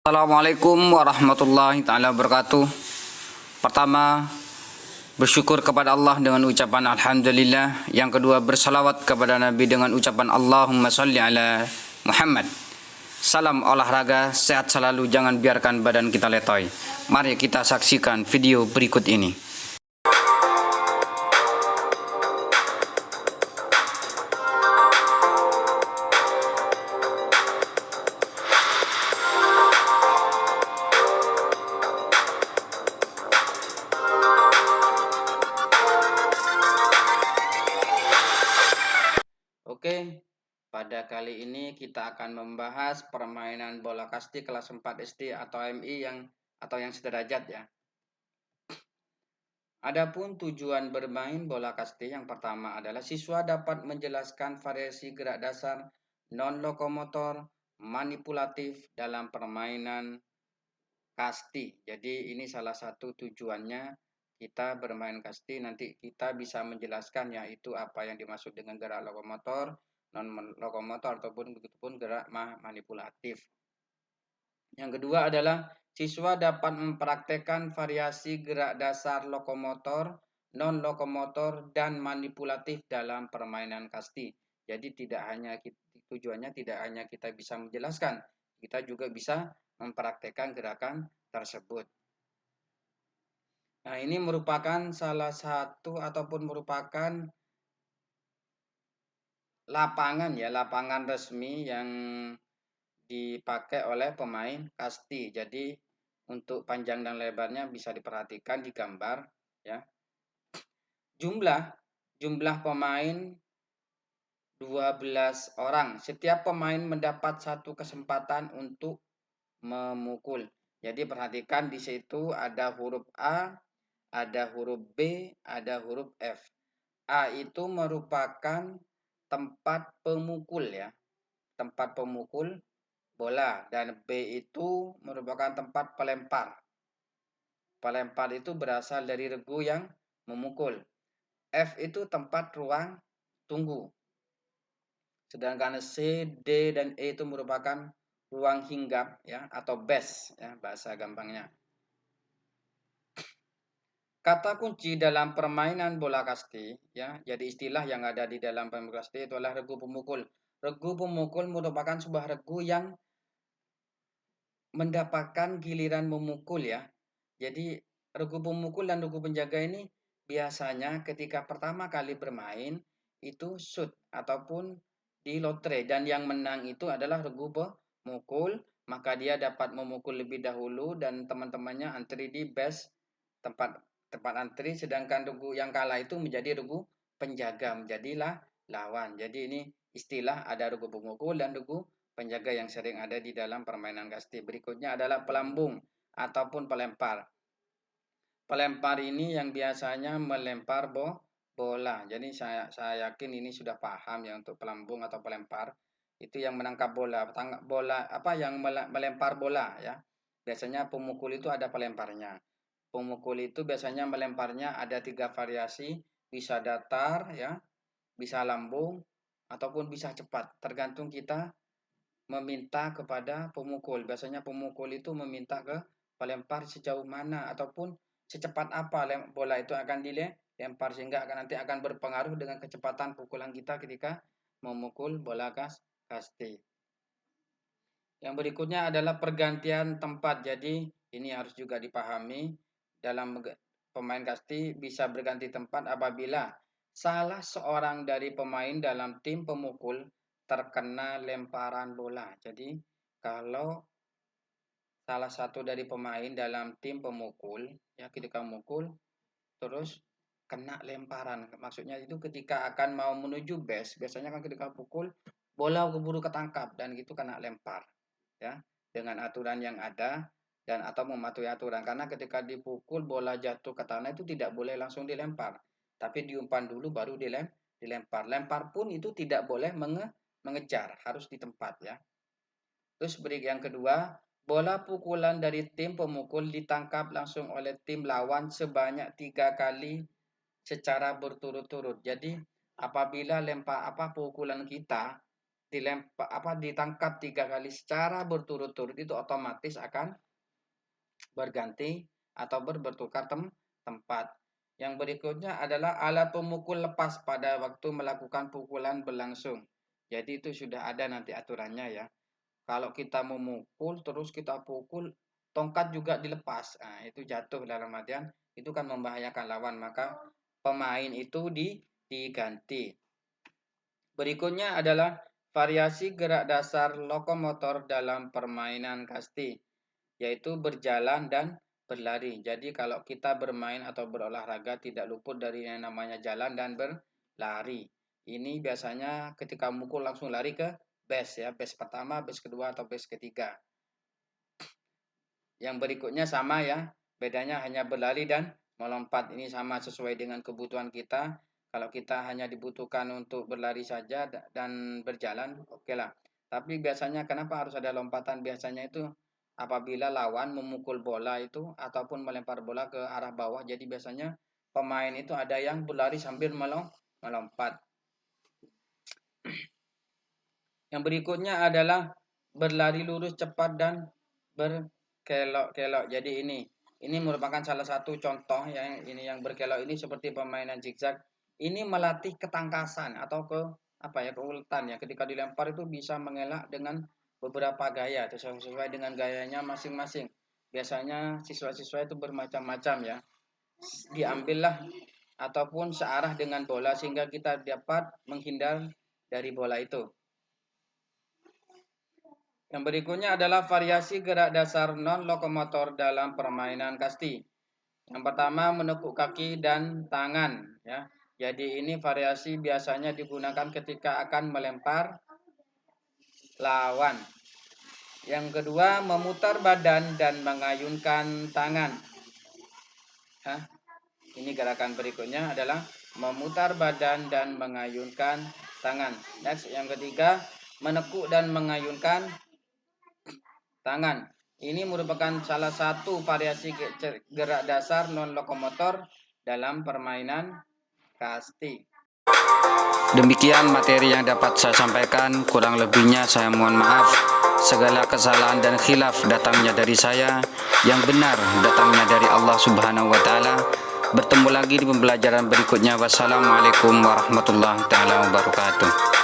Assalamualaikum warahmatullahi taala wabarakatuh. Pertama, bersyukur kepada Allah dengan ucapan alhamdulillah. Yang kedua, bersalawat kepada Nabi dengan ucapan Allahumma sholli ala Muhammad. Salam olahraga, sehat selalu, jangan biarkan badan kita letoy. Mari kita saksikan video berikut ini. Oke, pada kali ini kita akan membahas permainan bola kasti kelas 4 SD atau MI yang sederajat ya. Adapun tujuan bermain bola kasti yang pertama adalah siswa dapat menjelaskan variasi gerak dasar non-lokomotor manipulatif dalam permainan kasti. Jadi ini salah satu tujuannya kita bermain kasti, nanti kita bisa menjelaskan yaitu apa yang dimaksud dengan gerak lokomotor, non-lokomotor ataupun gerak manipulatif. Yang kedua adalah siswa dapat mempraktekkan variasi gerak dasar lokomotor, non-lokomotor, dan manipulatif dalam permainan kasti. Jadi tujuannya tidak hanya kita bisa menjelaskan, kita juga bisa mempraktekkan gerakan tersebut. Nah, ini merupakan salah satu ataupun merupakan lapangan resmi yang dipakai oleh pemain kasti. Jadi untuk panjang dan lebarnya bisa diperhatikan di gambar ya. Jumlah pemain 12 orang. Setiap pemain mendapat satu kesempatan untuk memukul. Jadi perhatikan di situ ada huruf A, ada huruf B, ada huruf F. A itu merupakan tempat pemukul ya. Tempat pemukul bola, dan B itu merupakan tempat pelempar. Pelempar itu berasal dari regu yang memukul. F itu tempat ruang tunggu. Sedangkan C, D, dan E itu merupakan ruang hinggap ya, atau base ya bahasa gampangnya. Kata kunci dalam permainan bola kasti ya, jadi istilah yang ada di dalam permainan bola kasti itu adalah regu pemukul. Regu pemukul merupakan sebuah regu yang mendapatkan giliran memukul ya. Jadi regu pemukul dan regu penjaga ini biasanya ketika pertama kali bermain itu shoot ataupun di lotre, dan yang menang itu adalah regu pemukul, maka dia dapat memukul lebih dahulu dan teman-temannya antri di base tempat antri, sedangkan regu yang kalah itu menjadi regu penjaga, menjadilah lawan. Jadi ini istilah ada regu pemukul dan regu penjaga yang sering ada di dalam permainan kasti. Berikutnya adalah pelambung ataupun pelempar. Pelempar ini yang biasanya melempar bola. Jadi saya yakin ini sudah paham ya untuk pelambung atau pelempar. Itu yang menangkap bola, yang melempar bola ya. Biasanya pemukul itu ada pelemparnya. Pemukul itu biasanya melemparnya ada 3 variasi, bisa datar ya, bisa lambung ataupun bisa cepat. Tergantung kita meminta kepada pemukul. Biasanya pemukul itu meminta ke pelempar sejauh mana ataupun secepat apa bola itu akan dilempar, sehingga nanti akan berpengaruh dengan kecepatan pukulan kita ketika memukul bola kasti. Yang berikutnya adalah pergantian tempat. Jadi ini harus juga dipahami, dalam pemain kasti bisa berganti tempat apabila salah seorang dari pemain dalam tim pemukul terkena lemparan bola. Jadi kalau salah satu dari pemain dalam tim pemukul ya, ketika memukul terus kena lemparan, maksudnya itu ketika akan mau menuju base, biasanya kan ketika pukul bola keburu ketangkap dan gitu kena lempar ya, dengan aturan yang ada dan atau mematuhi aturan, karena ketika dipukul bola jatuh ke tanah itu tidak boleh langsung dilempar, tapi diumpan dulu baru dilempar. Lempar pun itu tidak boleh mengejar, harus di tempat ya. Terus yang kedua, bola pukulan dari tim pemukul ditangkap langsung oleh tim lawan sebanyak 3 kali secara berturut-turut. Jadi apabila pukulan kita ditangkap 3 kali secara berturut-turut, itu otomatis akan berganti atau bertukar tempat. Yang berikutnya adalah alat pemukul lepas pada waktu melakukan pukulan berlangsung. Jadi itu sudah ada nanti aturannya ya. Kalau kita memukul terus kita pukul, tongkat juga dilepas. Nah, itu jatuh dalam artian itu kan membahayakan lawan, maka pemain itu diganti. Berikutnya adalah variasi gerak dasar lokomotor dalam permainan kasti, yaitu berjalan dan berlari. Jadi kalau kita bermain atau berolahraga tidak luput dari yang namanya jalan dan berlari. Ini biasanya ketika mukul langsung lari ke base ya, base pertama, base kedua atau base ketiga. Yang berikutnya sama ya, bedanya hanya berlari dan melompat. Ini sama sesuai dengan kebutuhan kita. Kalau kita hanya dibutuhkan untuk berlari saja dan berjalan, oke lah. Tapi biasanya kenapa harus ada lompatan? Biasanya itu apabila lawan memukul bola itu ataupun melempar bola ke arah bawah. Jadi biasanya pemain itu ada yang berlari sambil melompat. Yang berikutnya adalah berlari lurus cepat dan berkelok-kelok. Jadi ini merupakan salah satu contoh yang berkelok ini seperti permainan zigzag. Ini melatih ketangkasan atau keuletan ya. Ketika dilempar itu bisa mengelak dengan beberapa gaya sesuai dengan gayanya masing-masing. Biasanya siswa-siswa itu bermacam-macam ya. Diambillah ataupun searah dengan bola sehingga kita dapat menghindar dari bola itu. Yang berikutnya adalah variasi gerak dasar non-lokomotor dalam permainan kasti. Yang pertama menekuk kaki dan tangan ya. Jadi ini variasi biasanya digunakan ketika akan melempar lawan. Yang kedua memutar badan dan mengayunkan tangan. Ini gerakan berikutnya adalah memutar badan dan mengayunkan tangan. Next, yang ketiga menekuk dan mengayunkan tangan. Ini merupakan salah satu variasi gerak dasar non-lokomotor dalam permainan kasti. Demikian materi yang dapat saya sampaikan, kurang lebihnya saya mohon maaf. Segala kesalahan dan khilaf datangnya dari saya, yang benar datangnya dari Allah Subhanahu wa taala. Bertemu lagi di pembelajaran berikutnya. Wassalamualaikum warahmatullahi taala wabarakatuh.